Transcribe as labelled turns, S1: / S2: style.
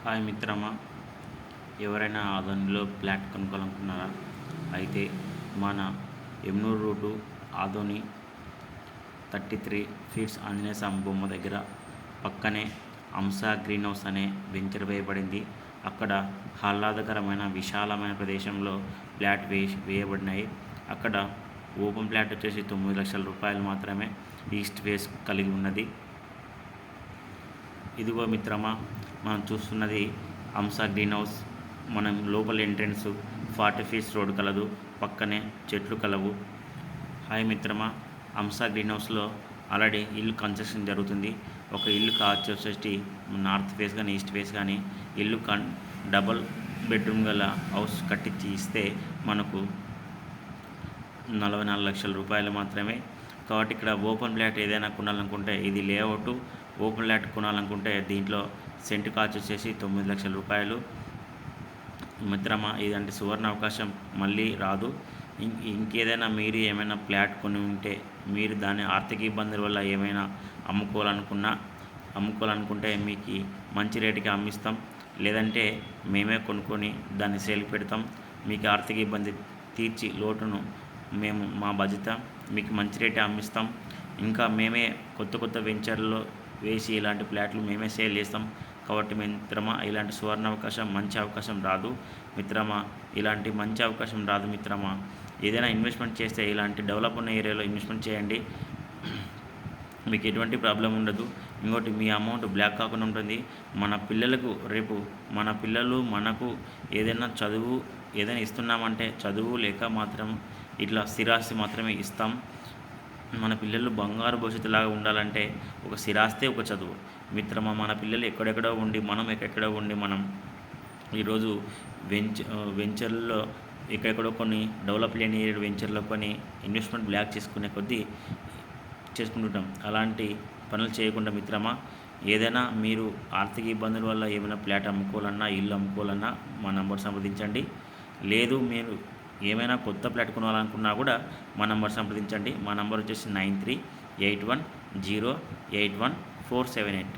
S1: Hi మిత్రమా, ఎవరైనా ఆదోనిలో ఫ్లాట్ కొనుక్కోవాలనుకున్నారా? అయితే మన ఎమ్నూరు రూటు ఆదోని 33 ఫీట్స్ ఆంజనేయ స్వామి బొమ్మ దగ్గర పక్కనే హంస గ్రీన్ హౌస్ అనే వెంచర్ వేయబడింది. అక్కడ ఆహ్లాదకరమైన విశాలమైన ప్రదేశంలో ఫ్లాట్ వేయబడినాయి. అక్కడ ఓపెన్ ఫ్లాట్ వచ్చేసి 9 లక్షల రూపాయలు మాత్రమే ఈస్ట్ ఫేస్ కలిగి ఉన్నది. ఇదిగో మిత్రమా, మనం చూస్తున్నది హంస గ్రీన్ హౌస్. మనం లోపల ఎంట్రెన్స్ 40 ఫీట్స్ రోడ్ కలదు, పక్కనే చెట్లు కలవు. హాయ్ మిత్రమా, హంస గ్రీన్ హౌస్లో ఆల్రెడీ ఇల్లు కన్స్ట్రక్షన్ జరుగుతుంది. ఒక ఇల్లు కావచ్చు వచ్చేసి నార్త్ ఫేస్ కానీ ఈస్ట్ ఫేస్ కానీ ఇల్లు డబల్ బెడ్రూమ్ గల హౌస్ కట్టించి ఇస్తే మనకు 44 లక్షల రూపాయలు మాత్రమే. కాబట్టి ఇక్కడ ఓపెన్ ఫ్లాట్ ఏదైనా కొనాలనుకుంటే ఇది లేఅవుట్. ఓపెన్ ఫ్లాట్ కొనాలనుకుంటే దీంట్లో సెంటు కాస్ట్ వచ్చేసి 9 లక్షల రూపాయలు. మిత్రమా, ఇదంటే సువర్ణ అవకాశం మళ్ళీ రాదు. ఇంకేదైనా మీరు ఏమైనా ఫ్లాట్ కొని ఉంటే మీరు దాని ఆర్థిక ఇబ్బందుల వల్ల ఏమైనా అమ్ముకోవాలనుకుంటే మీకు మంచి రేటుకి అమ్మిస్తాం. లేదంటే మేమే కొనుక్కొని దాన్ని సేల్కి పెడతాం. మీకు ఆర్థిక ఇబ్బంది తీర్చి లోటును మేము మా బాధ్యత మీకు మంచి రేటే అమ్మిస్తాం. ఇంకా మేమే కొత్త వెంచర్లో వేసి ఇలాంటి ఫ్లాట్లు మేమే సేల్ చేస్తాం. కాబట్టి మిత్రమా, ఇలాంటి సువర్ణ అవకాశం మంచి అవకాశం రాదు మిత్రమా. ఇలాంటి మంచి అవకాశం రాదు మిత్రమా. ఏదైనా ఇన్వెస్ట్మెంట్ చేస్తే ఇలాంటి డెవలప్ ఉన్న ఏరియాలో ఇన్వెస్ట్మెంట్ చేయండి, మీకు ఎటువంటి ప్రాబ్లం ఉండదు. ఇంకోటి, మీ అమౌంట్ బ్లాక్ కాకుండా ఉంటుంది. మన పిల్లలకు రేపు మన పిల్లలు మనకు ఏదైనా ఇస్తున్నామంటే చదువు లేక మాత్రం ఇట్లా స్థిరాస్తి మాత్రమే ఇస్తాం. మన పిల్లలు బంగారు భవిష్యత్తులాగా ఉండాలంటే ఒక స్థిరాస్తే ఒక చదువు మిత్రమా. మన పిల్లలు ఎక్కడెక్కడో ఉండి మనం ఎక్కడెక్కడో ఉండి మనం ఈరోజు వెంచర్లో ఎక్కడెక్కడో కొన్ని డెవలప్ లేని వెంచర్లో కొన్ని ఇన్వెస్ట్మెంట్ బ్లాక్ చేసుకుంటుంటాం. అలాంటి పనులు చేయకుండా మిత్రమా, ఏదైనా మీరు ఆర్థిక ఇబ్బందుల వల్ల ఏమైనా ఫ్లాట్ అమ్ముకోవాలన్నా ఇల్లు అమ్ముకోవాలన్నా మా నంబర్ సంప్రదించండి. లేదు మీరు ఏమైనా కొత్త ఫ్లాట్ కొనాలనుకున్నా కూడా మా నంబర్ సంప్రదించండి. మా నంబర్ వచ్చేసి 9381081478.